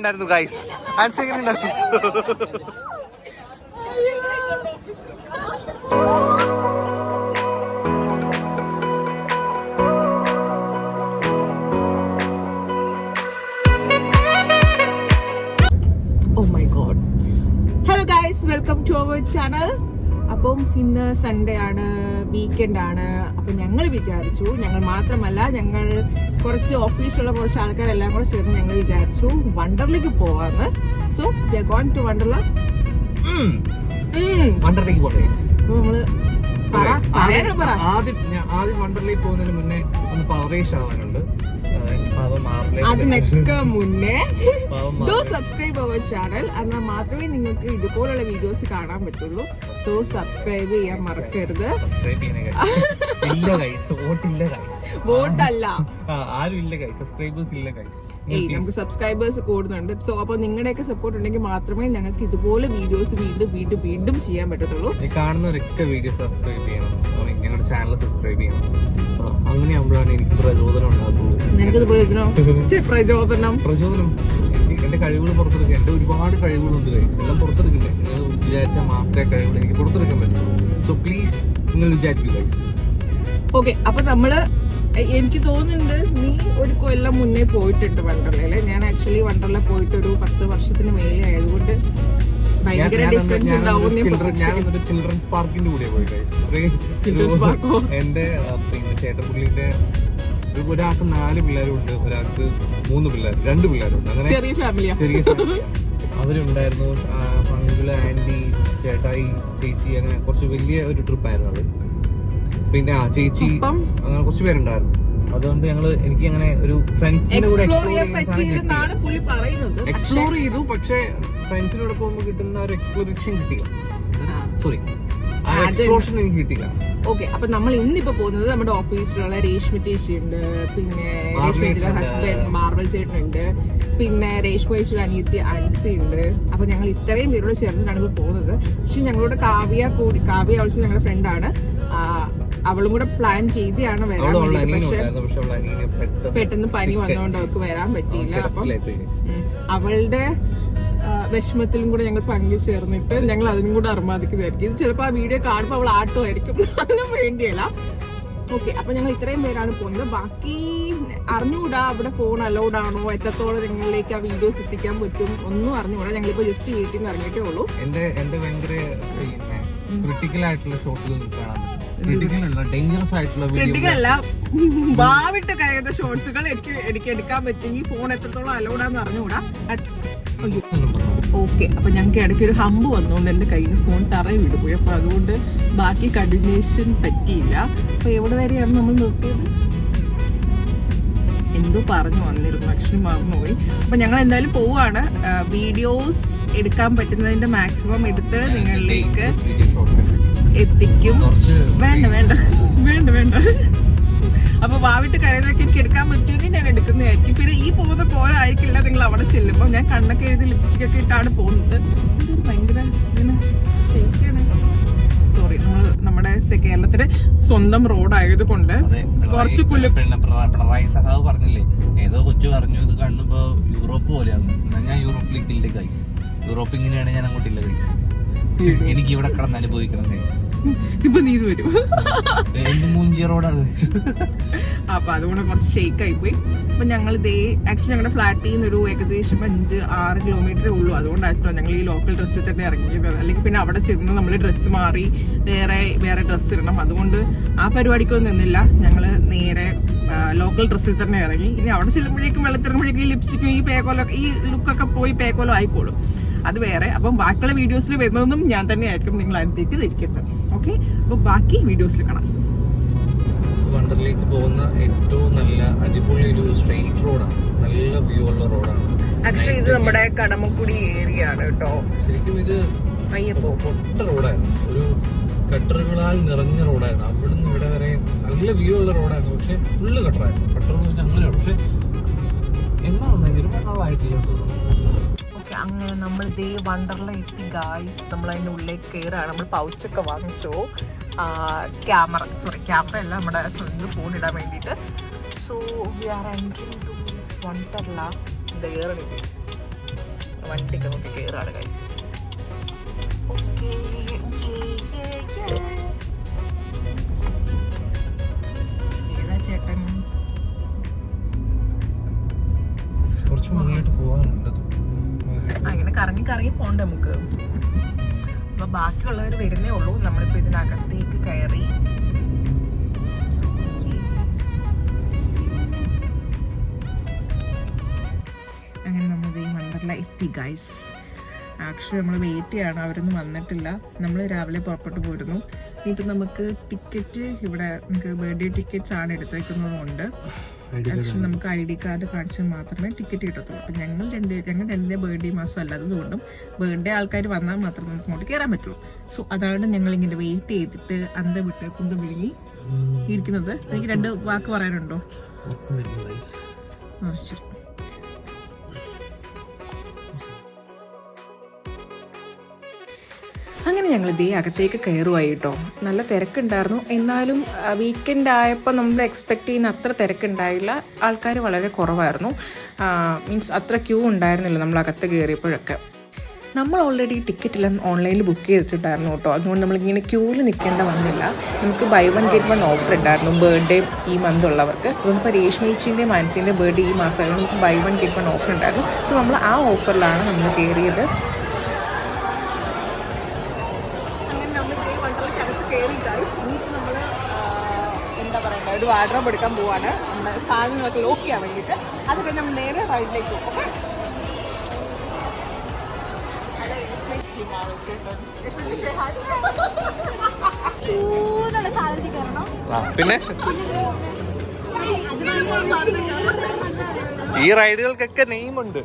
ഉണ്ടായിരുന്നു ഗൈസ്. ആൻസി എങ്ങനെ ഉണ്ടായിരുന്നു? Welcome to our channel. അപ്പം ഇന്ന് സൺഡേ ആണ്, വീക്കെൻഡ് ആണ്. അപ്പം ഞങ്ങൾ വിചാരിച്ചു, ഞങ്ങൾ മാത്രമല്ല, ഞങ്ങൾ കുറച്ച് ഓഫീസിലുള്ള കുറച്ച് ആൾക്കാരെല്ലാം കൂടെ ചേർന്ന് ഞങ്ങൾ വിചാരിച്ചു വണ്ടർലേക്ക് പോവാന്ന്. So we are going to Wonderla. വണ്ടർലേക്ക് പോകണം. നമ്മള് ആദ്യം വണ്ടർലേക്ക് പോകുന്നതിന് മുന്നേ ഒന്ന് പവറേഷ് ആവാനുണ്ട്. അതിനൊക്കെ മുന്നേ സബ്സ്ക്രൈബ് അവർ ചാനൽ, എന്നാൽ മാത്രമേ നിങ്ങൾക്ക് ഇതുപോലുള്ള വീഡിയോസ് കാണാൻ പറ്റുള്ളൂ. സോ സബ്സ്ക്രൈബ് ചെയ്യാൻ മറക്കരുത്. വോട്ടല്ല, നമുക്ക് സബ്സ്ക്രൈബേഴ്സ് കൂടുന്നുണ്ട്. സോ അപ്പൊ നിങ്ങളുടെയൊക്കെ സപ്പോർട്ട് ഉണ്ടെങ്കിൽ മാത്രമേ ഞങ്ങൾക്ക് ഇതുപോലെ വീഡിയോസ് വീണ്ടും ചെയ്യാൻ പറ്റത്തുള്ളൂ. കാണുന്നവരൊക്കെ വീഡിയോ സബ്സ്ക്രൈബ് ചെയ്യണം, ഞങ്ങളുടെ ചാനൽ സബ്സ്ക്രൈബ് ചെയ്യണം. അങ്ങനെയാകുമ്പോഴാണ് എനിക്ക് പ്രചോദനം ഉണ്ടാകുള്ളൂ. പ്രചോദനം എന്റെ കഴിവുകൾ പുറത്തെടുക്കുക. എന്റെ ഒരുപാട് കഴിവുകളുണ്ട് ഗൈസ്, എല്ലാം പുറത്തെടുക്കില്ലേ. നിങ്ങൾ വിചാരിച്ചാൽ മാത്രമേ കഴിവുകൾ എനിക്ക് പുറത്തെടുക്കാൻ പറ്റുള്ളൂ. സോ പ്ലീസ് നിങ്ങൾ വിചാരിക്കുക ഗൈസ്. ഓക്കെ, അപ്പൊ നമ്മള്, എനിക്ക് തോന്നുന്നുണ്ട് നീ ഒരു കൊല്ലം മുന്നേ പോയിട്ടുണ്ട് വണ്ടർലയില്. ഞാൻ ആക്ച്വലി വണ്ടർല പോയിട്ട് ഒരു 10 വർഷത്തിന് മേലെ ആയതുകൊണ്ട് ഭയങ്കര ഡിഫറൻസ് ഉണ്ടാവും. ചിൽഡ്രൻസ് പാർക്കിന്റെ കൂടെ പോയി എന്റെ ചേട്ടപ്പുള്ളിന്റെ ഒരാൾക്ക് 4 പിള്ളേരും ഉണ്ട്, ഒരാൾക്ക് 3 പിള്ളേർ, 2 പിള്ളേരുണ്ട്. അങ്ങനെ ചെറിയ ഫാമിലി അവരുണ്ടായിരുന്നു. പങ്കിള്, ആന്റി, ചേട്ടായി, ചേച്ചി, അങ്ങനെ കുറച്ച് വലിയ ഒരു ട്രിപ്പായിരുന്നു അത്. പിന്നെ ചേച്ചി, അങ്ങനെ കുറച്ച് പേരുണ്ടായിരുന്നു. അതുകൊണ്ട് എനിക്ക് അങ്ങനെ ഒരു ഫ്രണ്ട്സിന്റെ കൂടെ എക്സ്പ്ലോർ ചെയ്തു. പക്ഷെ ഫ്രണ്ട്സിനോട് പോകുമ്പോൾ കിട്ടുന്ന ഒരു എക്സ്പ്ലോറേഷൻ കിട്ടില്ല. സോറി, എക്സ്പ്ലോഷൻ എനിക്ക് കിട്ടില്ല. ഓക്കെ, അപ്പൊ നമ്മൾ ഇന്നിപ്പോ പോകുന്നത് നമ്മുടെ ഓഫീസിലുള്ള രേഷ്മ ചേച്ചി ഉണ്ട്, പിന്നെ രേഷ്മയുടെ ഹസ്ബൻഡ് മാർവൽ ചേട്ടനുണ്ട്, പിന്നെ രേഷ്മ ചേച്ചിയുടെ അനിയത്തി അൻസി ഉണ്ട്. അപ്പൊ ഞങ്ങൾ ഇത്രയും പേരോട് ചേർന്നിട്ടാണ് ഇപ്പൊ പോകുന്നത്. പക്ഷെ ഞങ്ങളോട് കാവ്യ അവൾക്ക് ഞങ്ങളുടെ ഫ്രണ്ടാണ്. അവളും കൂടെ പ്ലാൻ ചെയ്താണ് വരാൻ വേണ്ടിട്ട്. പക്ഷെ പെട്ടെന്ന് പനി വന്നതുകൊണ്ട് അവൾക്ക് വരാൻ പറ്റിയില്ല. അപ്പം അവളുടെ വിഷമത്തിലും കൂടെ ഞങ്ങൾ പങ്കുചേർന്നിട്ട് ഞങ്ങൾ അതിനും കൂടെ അർമാദിക്കുന്നതായിരിക്കും. ഇത് ചിലപ്പോൾ ആ വീഡിയോ കാണുമ്പോൾ അവൾ ആട്ടമായിരിക്കും, അതിനും വേണ്ടിയല്ല. ഓക്കെ, അപ്പൊ ഞങ്ങൾ ഇത്രയും പേരാണ് പോകുന്നത്. ബാക്കി അറിഞ്ഞുകൂടാ അവിടെ ഫോൺ അലൗഡ് ആണോ, എത്രത്തോളം ഞങ്ങളിലേക്ക് ആ വീഡിയോസ് എത്തിക്കാൻ പറ്റും, ഒന്നും അറിഞ്ഞുകൂടാ. ഞങ്ങളിപ്പോ ജസ്റ്റ് വീട്ടിൽ നിന്ന് ഇറങ്ങിയിട്ടേ ഉള്ളൂ. എന്റെ ഭയങ്കര ക്രിട്ടിക്കൽ ആയിട്ടുള്ള ഷോട്ടുകൾ കാണാൻ പറ്റും. ക്രിട്ടിക്കൽ ഭാവിട്ട് കഴിയുന്ന ഷോർട്സുകൾ എനിക്ക് എടുക്കാൻ പറ്റും. ഈ ഫോൺ എത്രത്തോളം അലൗഡാന്ന് അറിഞ്ഞുകൂടാ. ഓക്കെ, അപ്പൊ ഞങ്ങൾക്ക് ഇടയ്ക്ക് ഒരു ഹമ്പ് വന്നുകൊണ്ട് എന്റെ കയ്യിൽ നിന്ന് ഫോൺ തറയിൽ വിടുപോയി. അപ്പൊ അതുകൊണ്ട് ബാക്കി കണ്ടിന്യൂഷൻ പറ്റിയില്ല. അപ്പൊ എവിടെ വരെയാണ് നമ്മൾ നിർത്തിയത്? എന്തോ പറഞ്ഞു വന്നിരുന്നു, ആക്ച്വലി മറന്നുപോയി. അപ്പൊ ഞങ്ങൾ എന്തായാലും പോവാണ്. വീഡിയോസ് എടുക്കാൻ പറ്റുന്നതിന്റെ മാക്സിമം എടുത്ത് നിങ്ങളിലേക്ക് എത്തിക്കും. വേണ്ട അപ്പൊ വാവിട്ട് കരയുന്നതൊക്കെ എനിക്ക് എടുക്കാൻ പറ്റുമെങ്കിൽ ഞാൻ എടുക്കുന്നതായിരിക്കും. പിന്നെ ഈ പോകുന്ന പോലെ ആയിരിക്കില്ല നിങ്ങൾ അവിടെ ചെല്ലുമ്പോൾ. ഞാൻ കണ്ണൊക്കെ എഴുതി ലിപ്സ്റ്റിക് ഒക്കെ ഇട്ടാണ് പോകുന്നത്. ഭയങ്കര സോറി, നമ്മുടെ കേരളത്തിലെ സ്വന്തം റോഡ് ആയതുകൊണ്ട് കുറച്ച് പിണറായി സഖാവ് പറഞ്ഞില്ലേ, ഏതോ കൊച്ചു പറഞ്ഞു ഇത് കണ്ണുമ്പോ യൂറോപ്പ് പോലെയാണ്. ഞാൻ യൂറോപ്പിലേക്ക് ഇല്ല ഗൈസ്. യൂറോപ്പ് ഇങ്ങനെയാണ്, ഞാൻ അങ്ങോട്ടില്ല ഗൈസ്. എനിക്ക് ഇവിടെ കിടന്ന് അനുഭവിക്കണം ഗൈസ്. ഇപ്പൊ നീ ഇത് വരും. മൂഞ്ചി റോഡാണ്. അപ്പൊ അതുകൊണ്ട് കുറച്ച് ഷേക്ക് ആയി പോയി. അപ്പൊ ഞങ്ങൾ ആക്ച്വലി ഞങ്ങളുടെ ഫ്ലാറ്റിൽ നിന്ന് ഒരു ഏകദേശം 5-6 കിലോമീറ്ററേ ഉള്ളൂ. അതുകൊണ്ടായിരുന്നു ഞങ്ങൾ ഈ ലോക്കൽ ഡ്രസ്സിൽ തന്നെ ഇറങ്ങിയത്. അല്ലെങ്കിൽ പിന്നെ അവിടെ ചെന്ന് നമ്മൾ ഡ്രസ്സ് മാറി വേറെ ഡ്രസ്സ് ഇടണം. അതുകൊണ്ട് ആ പരിപാടിക്കൊന്നും നിന്നില്ല. ഞങ്ങൾ നേരെ ലോക്കൽ ഡ്രസ്സിൽ തന്നെ ഇറങ്ങി. ഇനി അവിടെ ചെല്ലുമ്പോഴേക്കും വെള്ളത്തിറങ്ങുമ്പോഴേക്കും ഈ ലിപ്സ്റ്റിക്കും ഈ ലുക്കൊക്കെ പോയി പേക്കോലോ ആയിക്കോളും. അത് വേറെ. അപ്പം ബാക്കിയുള്ള വീഡിയോസിൽ വരുന്നതൊന്നും ഞാൻ തന്നെ ആയിരിക്കും, നിങ്ങൾ അതിന് തെറ്റിദ്ധരിക്കരുത്. ഓക്കെ, അപ്പൊ ബാക്കി വീഡിയോസിൽ കാണാം. വണ്ടറിലേക്ക് പോകുന്ന ഏറ്റവും നല്ല അടിപൊളി ഒരു സ്ട്രെയിറ്റ് റോഡാണ്, നല്ല വ്യൂ ഉള്ള റോഡാണ്. ആക്ച്വലി ഇത് നമ്മുടെ കടമക്കുടി ഏരിയ ആണ് കേട്ടോ. ശരിക്കും ഇത് പൊട്ട റോഡായിരുന്നു, ഒരു കട്ടറുകളാൽ നിറഞ്ഞ റോഡായിരുന്നു. അവിടുന്ന് ഇവിടെ വരെ നല്ല വ്യൂ ഉള്ള റോഡായിരുന്നു. പക്ഷെ ഫുള്ള് കട്ടറായിരുന്നു. കട്ടർ എന്ന് വെച്ചാൽ അങ്ങനെയാണ്. പക്ഷെ എന്നാ ഒരുപാട് നാളായിട്ടില്ല തോന്നുന്നു. അങ്ങനെ നമ്മൾ ഇതേ വണ്ടർല എത്തി ഗായ്സ്. നമ്മൾ അതിൻ്റെ ഉള്ളിലേക്ക് കയറുകയാണ്. നമ്മൾ പൗച്ചൊക്കെ വാങ്ങിച്ചു. ക്യാമറ അല്ല, നമ്മുടെ സ്വന്തം ഫോൺ ഇടാൻ വേണ്ടിയിട്ട്. So we are entering to Wonderla. കയറണി വണ്ടിയൊക്കെ നോക്കി കയറാണ് ഗൈസ്. ഏതാ ചേട്ടൻ? അങ്ങനെ കറങ്ങി കറങ്ങി പോണ്ട നമുക്ക്. അപ്പൊ ബാക്കിയുള്ളവർ വരുന്നേ ഉള്ളൂ. നമ്മളിപ്പോ ഇതിനകത്തേക്ക് കയറി. അങ്ങനെ നമ്മൾ ഈ വണ്ടർല എത്തി ഗൈസ്. ആക്ച്വലി നമ്മൾ വെയിറ്റ് ചെയ്യാണ്, അവരൊന്നും വന്നിട്ടില്ല. നമ്മൾ രാവിലെ പുറപ്പെട്ടു പോരുന്നു. ഇപ്പം നമുക്ക് ടിക്കറ്റ് ഇവിടെ നമുക്ക് ബർത്ത്ഡേ ടിക്കറ്റ്സ് ആണ് എടുത്തേക്കുന്നതുകൊണ്ട് ആക്ച്വലി നമുക്ക് ID കാർഡ് കാണിച്ചാൽ മാത്രമേ ടിക്കറ്റ് കിട്ടത്തുള്ളൂ. അപ്പം ഞങ്ങൾ രണ്ടിൻ്റെ ബർത്ത്ഡേ മാസം അല്ലാത്തതുകൊണ്ടും ബർത്ത്ഡേ ആൾക്കാർ വന്നാൽ മാത്രമേ നമുക്ക് അങ്ങോട്ട് കയറാൻ പറ്റുള്ളൂ. സോ അതാണ് ഞങ്ങളിങ്ങനെ വെയിറ്റ് ചെയ്തിട്ട് അന്ത വിട്ട് കുന്ത വിഴുങ്ങി ഇരിക്കുന്നത്. എനിക്ക് 2 വാക്ക് പറയാനുണ്ടോ? ആ ശരി. അങ്ങനെ ഞങ്ങൾ ഇതേ അകത്തേക്ക് കയറുമായി കേട്ടോ. നല്ല തിരക്കുണ്ടായിരുന്നു. എന്നാലും വീക്കെൻഡ് ആയപ്പോൾ നമ്മൾ എക്സ്പെക്ട് ചെയ്യുന്ന അത്ര തിരക്കുണ്ടായില്ല. ആൾക്കാർ വളരെ കുറവായിരുന്നു. മീൻസ് അത്ര ക്യൂ ഉണ്ടായിരുന്നില്ല നമ്മൾ അകത്ത് കയറിയപ്പോഴൊക്കെ. നമ്മൾ ഓൾറെഡി ടിക്കറ്റെല്ലാം ഓൺലൈനിൽ ബുക്ക് ചെയ്തിട്ടുണ്ടായിരുന്നു കേട്ടോ. അതുകൊണ്ട് നമ്മളിങ്ങനെ ക്യൂവിൽ നിൽക്കേണ്ട വന്നില്ല. നമുക്ക് ബൈ 1 get 1 ഓഫർ ഉണ്ടായിരുന്നു ബർത്ത്ഡേ ഈ മന്ത് ഉള്ളവർക്ക്. നമുക്കിപ്പോൾ രേഷ്മേച്ചിൻ്റെ മാനസിൻ്റെ ബർത്ത്ഡേ ഈ മാസമായിരുന്നു. നമുക്ക് ബൈ 1 get 1 ഓഫർ ഉണ്ടായിരുന്നു. സോ നമ്മൾ ആ ഓഫറിലാണ് നമ്മൾ കയറിയത്. ഒരു വാർഡ്രോബ് എടുക്കാൻ പോവാണ്. നമ്മുടെ സാധനങ്ങളൊക്കെ ലോക്ക് ചെയ്യാൻ വേണ്ടിയിട്ട്. അത് കഴിഞ്ഞ് നമ്മൾ നേരെ റൈഡിലേക്ക് പോകും. പിന്നെ ഈ റൈഡുകൾക്കൊക്കെ നെയിമുണ്ട്.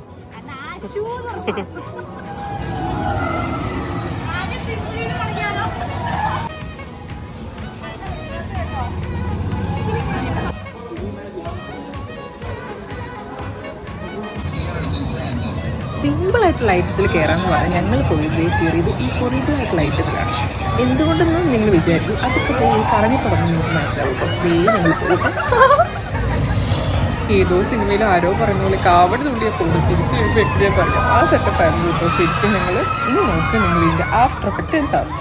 സിമ്പിളായിട്ടുള്ള ഐറ്റത്തിൽ കയറാമെന്ന് പറഞ്ഞാൽ ഞങ്ങൾ കയറിയത് ഈ കൊറിബിളായിട്ടുള്ള ഐറ്റത്തിലാണ്. എന്തുകൊണ്ടെന്ന് നിങ്ങൾ വിചാരിക്കും. അതിപ്പോൾ ഈ കറങ്ങി തുടങ്ങി നിങ്ങൾക്ക് മനസ്സിലാവും കേട്ടോ. ഞങ്ങൾ പോകും. ഏതോ സിനിമയിൽ ആരോ പറഞ്ഞ പോലെ കാവടി തുള്ളിയെ പോകും. തിരിച്ചു വരുമ്പോൾ എപ്പോഴേ പറയാം. ആ സെറ്റപ്പ് ആയിരുന്നു കേട്ടോ. ശരിക്കും ഞങ്ങൾ ഇനി നോക്കി നിങ്ങൾ ഇതിൻ്റെ ആഫ്റ്റർ എഫക്റ്റ് എന്താകും.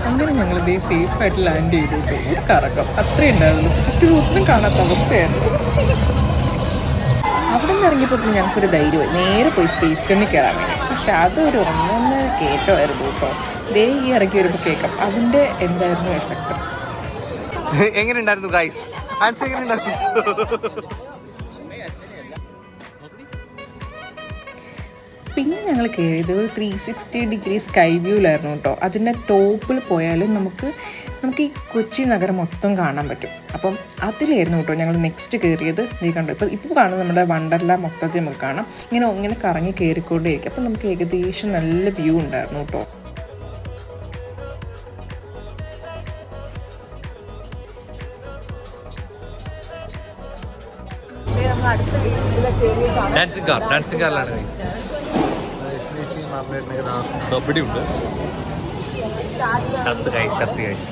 അങ്ങനെ ഞങ്ങളിതേ സേഫായിട്ട് ലാൻഡ് ചെയ്തു. ഒരു കറക്കം അത്രേ ഉണ്ടായിരുന്നു. ചുറ്റുമൊന്നും കാണാത്ത അവസ്ഥയായിരുന്നു. അവിടെ നിന്ന് ഇറങ്ങിയപ്പോൾ ഞങ്ങൾക്കൊരു ധൈര്യമായി നേരെ പോയി സ്പേസ് ഗണ്ണിൽ കയറാൻ വേണ്ടി. പക്ഷെ അതൊരു 1 കയറ്റമായിരുന്നു കേട്ടോ. ദേ ഈ ഇറക്കി വരുമ്പോൾ കേൾക്കാം അതിൻ്റെ എന്തായിരുന്നു എഫക്റ്റ്. എങ്ങനെ ഉണ്ടായിരുന്നു ഗൈസ്? എങ്ങനെ ഉണ്ടായിരുന്നു? പിന്നെ ഞങ്ങൾ കയറിയത് ഒരു 360 ഡിഗ്രി സ്കൈ വ്യൂവിലായിരുന്നു കേട്ടോ. അതിൻ്റെ ടോപ്പിൽ പോയാലും നമുക്ക് ഈ കൊച്ചി നഗരം മൊത്തം കാണാൻ പറ്റും. അപ്പം അതിലായിരുന്നു കേട്ടോ ഞങ്ങൾ നെക്സ്റ്റ് കയറിയത്. ഇത് കണ്ടു ഇപ്പോൾ കാണുന്നത് നമ്മുടെ വണ്ടർല മൊത്തത്തിൽ നമുക്ക് കാണാം. ഇങ്ങനെ കറങ്ങി കയറിക്കൊണ്ടേയിരിക്കും. അപ്പം നമുക്ക് ഏകദേശം നല്ല വ്യൂ ഉണ്ടായിരുന്നു കേട്ടോ. ഡാൻസിംഗ് കാറിലാണ് കബഡി ഉണ്ട്. ശക്തി കഴിച്ച്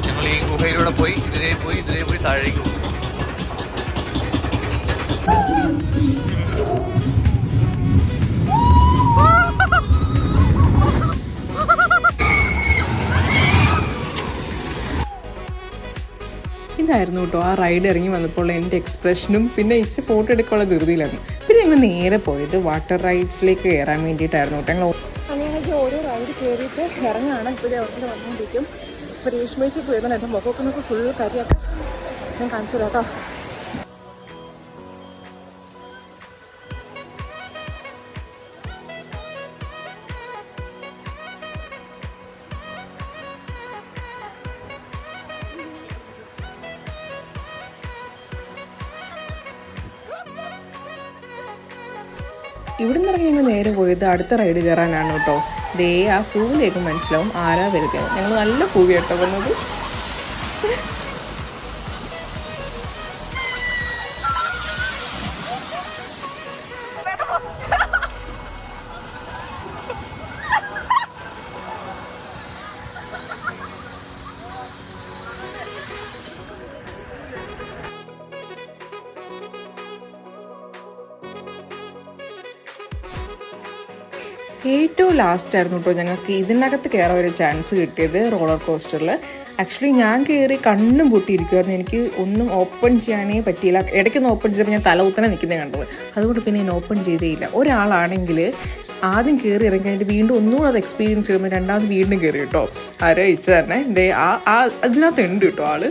ഞങ്ങൾ ഈ ഗുഹയിലൂടെ പോയി ഇതിലേ പോയി താഴേക്ക് പോകും. ഇതായിരുന്നു കേട്ടോ ആ റൈഡ് ഇറങ്ങി വന്നപ്പോൾ എൻ്റെ എക്സ്പ്രഷനും പിന്നെ ഇച്ച് ഫോട്ടോ എടുക്കാനുള്ള ധൃതിയിലായിരുന്നു. പിന്നെ ഞങ്ങൾ നേരെ പോയത് വാട്ടർ റൈഡ്സിലേക്ക് കയറാൻ വേണ്ടിയിട്ടായിരുന്നു കേട്ടോ. ഞങ്ങൾ അങ്ങനെ ഓരോ റൈഡ് കയറിയിട്ട് ഇറങ്ങാണ്. ഇപ്പോൾ അവിടെ വന്നുകൊണ്ടിരിക്കും. ഇപ്പോൾ രേഷ്മേച്ചിക്ക് വരുമ്പോൾ എൻ്റെ മുഖമൊക്കെ ഫുൾ കരിയാക്കാം. ഞാൻ കാണിച്ചു കേട്ടോ. ഇവിടെ നിന്ന് ഇറങ്ങി ഞങ്ങൾ നേരെ പോയത് അടുത്ത റൈഡ് കയറാനാണ് കേട്ടോ. ദേ ആ പൂവിലേക്ക് മനസ്സിലാവും ആരാ വരുന്നത്. ഞങ്ങൾ നല്ല പൂവി കേട്ടോ വന്നത്. ഏറ്റവും ലാസ്റ്റായിരുന്നു കേട്ടോ ഞങ്ങൾക്ക് ഇതിനകത്ത് കയറാൻ ഒരു ചാൻസ് കിട്ടിയത് റോളർ കോസ്റ്ററിൽ. ആക്ച്വലി ഞാൻ കയറി കണ്ണും പൊട്ടിയിരിക്കുമായിരുന്നു. എനിക്ക് ഒന്നും ഓപ്പൺ ചെയ്യാനേ പറ്റിയില്ല. ഇടയ്ക്കൊന്ന് ഓപ്പൺ ചെയ്തപ്പോൾ ഞാൻ തല കുത്തനെ നിൽക്കുന്നത് കണ്ടത്. അതുകൊണ്ട് പിന്നെ ഞാൻ ഓപ്പൺ ചെയ്തേയില്ല. ഒരാളാണെങ്കിൽ ആദ്യം കയറി ഇറങ്ങി കഴിഞ്ഞിട്ട് വീണ്ടും ഒന്നുകൂടെ അത് എക്സ്പീരിയൻസ് ചെയ്യുമ്പോൾ രണ്ടാമത് വീണ്ടും കയറി കേട്ടോ. ആലോചിച്ച തന്നെ അതിനകത്ത് ഉണ്ട് കേട്ടോ ആള്.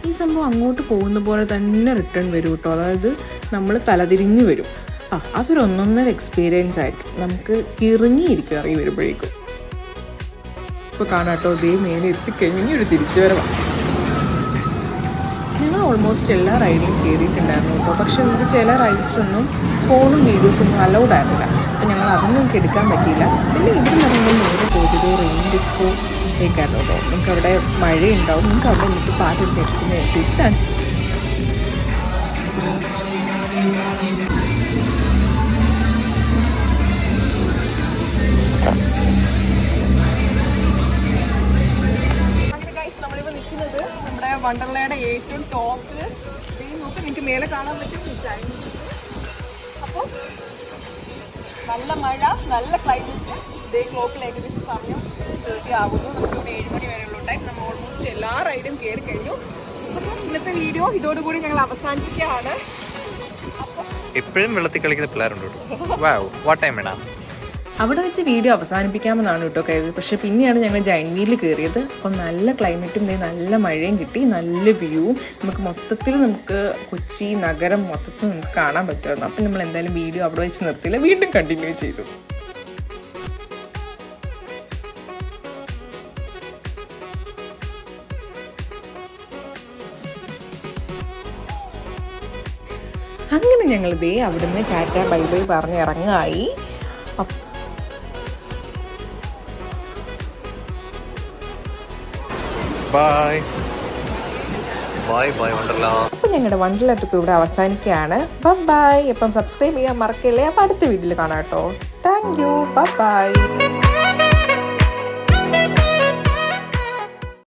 ഈ സംഭവം അങ്ങോട്ട് പോകുന്ന പോലെ തന്നെ റിട്ടേൺ വരും കേട്ടോ. അതായത് നമ്മൾ തലതിരിഞ്ഞ് വരും. അതൊരു ഒന്നൊന്നര എക്സ്പീരിയൻസ് ആയിരിക്കും. നമുക്ക് ഇറങ്ങിയിരിക്കും ഇറങ്ങി വരുമ്പോഴേക്കും. ഇപ്പോൾ കാണാം കേട്ടോ, ഇതേ മേലെ എത്തിക്കഴിഞ്ഞ് ഇനി ഒരു തിരിച്ചു വരവാണ്. ഞങ്ങൾ ഓൾമോസ്റ്റ് എല്ലാ റൈഡിലും കയറിയിട്ടുണ്ടായിരുന്നു കേട്ടോ. പക്ഷേ നമുക്ക് ചില റൈഡ്സിലൊന്നും ഫോണും വീഡിയോസൊന്നും അലൗഡ് ആയിരുന്നില്ല. അപ്പോൾ ഞങ്ങൾ അതൊന്നും നമുക്ക് എടുക്കാൻ പറ്റിയില്ല. പിന്നെ ഇതിൽ നമ്മൾ നേരെ പോയത് റെയിൻ ഡിസ്കോ കേൾക്കാറുണ്ട് കേട്ടോ. നമുക്ക് അവിടെ മഴയുണ്ടാവും. നമുക്ക് അവിടെ നിന്നിട്ട് പാട്ട് കേൾക്കുന്നതനുസരിച്ച് ഡാൻസ്. നമ്മുടെ വണ്ടർലയുടെ ഏറ്റവും ടോപ്പിൽ നോക്കി നിങ്ങൾക്ക് മേലെ കാണാൻ പറ്റും. അപ്പോൾ നല്ല മഴ, നല്ല ക്ലൈമറ്റ്. ഡേ ക്ലോക്കിൽ ഏകദേശം സമയം 30 ആകുന്നു. നമുക്കിവിടെ 7 മണി വരെയുള്ള ടൈം. നമ്മൾ ഓൾമോസ്റ്റ് എല്ലാ റൈഡും കയറി കഴിഞ്ഞു. അപ്പോൾ ഇന്നത്തെ വീഡിയോ ഇതോടുകൂടി ഞങ്ങൾ അവസാനിപ്പിക്കുകയാണ്. എപ്പോഴും വെള്ളത്തിൽ കളിക്കുന്ന പിള്ളേരുണ്ട്. വാട്ട് ടൈം വേണം അവിടെ വെച്ച് വീഡിയോ അവസാനിപ്പിക്കാമെന്നാണ് കേട്ടോ കരുത്. പക്ഷെ പിന്നെയാണ് ഞങ്ങൾ ജൈന്റ് വീലിൽ കയറിയത്. അപ്പം നല്ല ക്ലൈമറ്റും നല്ല മഴയും കിട്ടി, നല്ല വ്യൂവും. നമുക്ക് കൊച്ചി നഗരം മൊത്തത്തിൽ നമുക്ക് കാണാൻ പറ്റുമായിരുന്നു. അപ്പം നമ്മൾ എന്തായാലും വീഡിയോ അവിടെ വെച്ച് നിർത്തിയില്ല, വീണ്ടും കണ്ടിന്യൂ ചെയ്തു. അങ്ങനെ ഞങ്ങൾ ദേ അവിടുന്ന് ടാറ്റ ബൈ ബൈ പറഞ്ഞ് ഇറങ്ങായി. അപ്പോൾ ഞങ്ങളുടെ വണ്ടർലാ ട്രിപ്പ് ഇവിടെ അവസാനിക്കുകയാണ്. ബൈ. അപ്പം സബ്സ്ക്രൈബ് ചെയ്യാൻ മറക്കല്ലേ. അപ്പോൾ അടുത്ത വീഡിയോയിൽ കാണാം കേട്ടോ. Thank you. ബൈ.